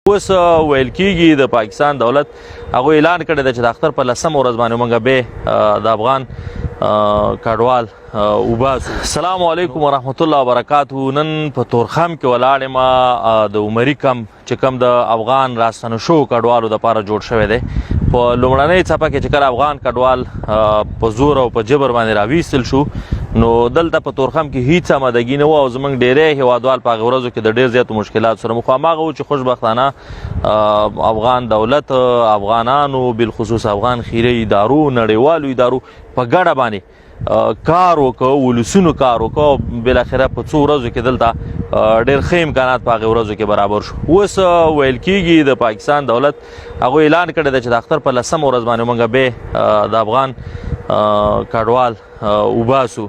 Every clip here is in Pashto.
اوس ویل کېږي د پاکستان دولت هغوی اعلان کړی دی چې د اختر په 10مه ورځ باندې موږ به د افغان کډوال وباسو. السلام علیکم ورحمت الله وبرکاتو. نن په تورخم کې ولاړ یم د عمري کم چې کوم د افغان راستنه شو کډوالو دپاره جوړ شوی دی. په لومړنۍ څپه کې چې کله افغان کډوال په زور او په جبر باندې راویستل شو نو دلته په تورخم کې هیڅ آمدګي نه وه او زموږ ډېری هېوادوال په هغې ورځو کې د ډېر زیاتو مشکلاتو سره مخ. هماغه و چې خوشبختانه افغان دولت افغانانو بالخصوص افغان خیره ادارو نړیوالو ادارو په ګډه باندې کار وکړو، ولسونو کار وکړو. بالاخره په څو ورځو کې دلته ډېر ښه امکانات په هغې ورځو کې برابر شو. اوس ویل کېږي د پاکستان دولت هغوی اعلان کړی دی چې د اختر په 10مه ورځ باندې موږ به د افغان کډوال وباسو.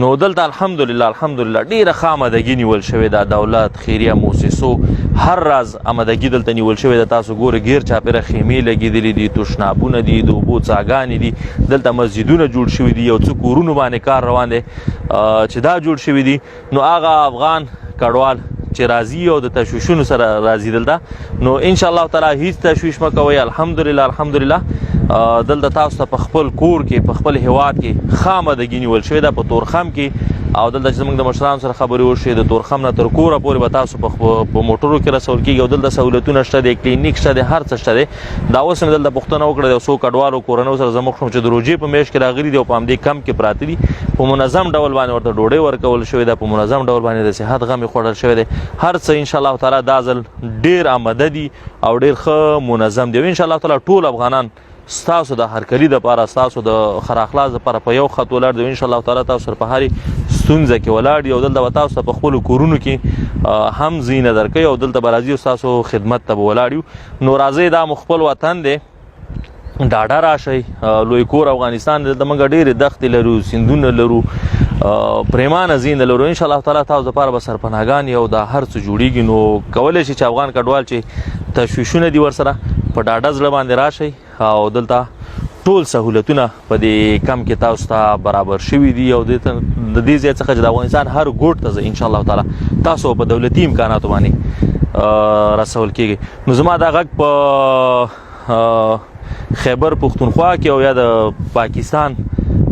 نو دلته الحمدلله ډېره ښه آمدګي نیول شوې ده. دولت خیریه موسسو هر راز آمدګي دلته نیول شوې ده. تاسو ګوره ګیر چاپېره خیمې لګېدلې دي، تشنابونه دي، د اوبو څاګانې دي، دلته مسجدونه جوړ شوي دي، یو څه کورونو باندې کار روان دی چې دا جوړ شوي دي. نو هغه افغان کډوال چې راځي او د تشویشونو سره راځي دلته نو انشاءالله تعالی هیڅ تشویش مه کوئ. الحمدلله دلته تاسو ته په خپل کور کې په خپل هیواد کې ښه آمدګي نیول شوې ده په تورخم کې. او دلته چې زموږ د مشرانو سره خبرې وشوې د تورخم نه تر کوره پورې به تاسو په موټرو کې رسول کېږي او دلته سهولتونه شته دی، کلینیک شته دی، هر څه شته دی. دا اوس مې دلته پوښتنه وکړه د یو څو کډوالو کورنیو سره زموږ شوم چې د روژې په میاشت کې راغلي دي او په همدې کمپ کې پراته دي. په منظم ډول باندې ورته ډوډۍ ورکول شوې ده، په منظم ډول باندې د صحت غم یې خوړل شوی دی. هر څه انشاءالله تعالی دا ځل ډېر آمده دي او ډېر ښه منظم دي. او انشاءالله تعالی ټول افغانان ستاسو د هرکلي دپاره ستاسو د ښه اخلاص دپاره په یو خط ولاړ دي. انشاءالله تعالی تاسو سره په هرې ستونزه کې ولاړ دي او دلته به تاسو ته په خپلو کورونو کې هم ځایونه درکوي او دلته به راځي او ستاسو خدمت ته به ولاړ یو. نو راځئ دا مو خپل وطن دی، ډاډه راشئ. لوی کور افغانستان دلته موږ ډېرې دښتې لرو، سیندونه لرو، پریمانه ځایونه لرو. انشاءالله تعالی تاسو دپاره به سرپناهګانې او دا هر څه جوړېږي. نو کولی شي چې افغان کډوال چې تشویشونه دي ورسره په ډاډه زړه باندې راشئ او دلته ټول سهولتونه په دې کم کې تاسو ته برابر شوي دي او د دې ځای څخه چې د افغانستان هر ګوټ ته انشاءالله تعالی تاسو په دولتي امکاناتو باندې رسول کېږي. نو زما دا غږ په خیبر پښتونخوا کې او یا د پاکستان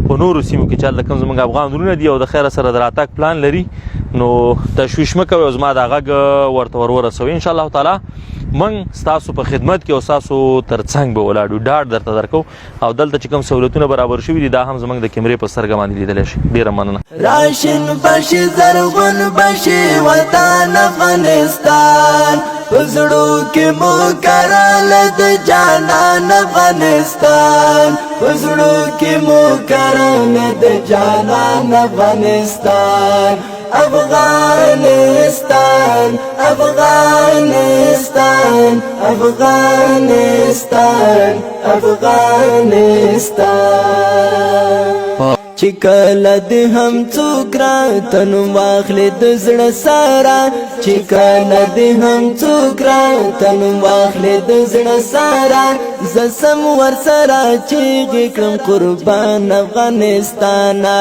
په نورو سیمو کې چې هلته کوم زموږ افغان وروڼه دي او د خیره سره د راتګ پلان لري نو تشویش مه کوئ او زما دا غږ ورته ورسوئ. انشاءالله تعالی موږ ستاسو په خدمت کې او ستاسو تر څنګ به ولاړ یو، ډاډ درته درکوو. او دلته چې کوم سهولتونه برابر شوي دي دا هم زموږ د کیمرې په سترګه باندې لیدلی شي. ډېره مننه. راشن بشي زرغون بشي وطن افغانستان په زړو کې مو کرل د جانان افغانستان په زړو کې مو کرل د جانان افغانستان افغانستان افغانستان افغانستان افغانستان چې کله دې هم څوک راتن واخلې د زړه سره چې کله دې هم څوک راتن واخلې د زړه سره زه سم ورسره چیغې کړم قربان افغانستانه.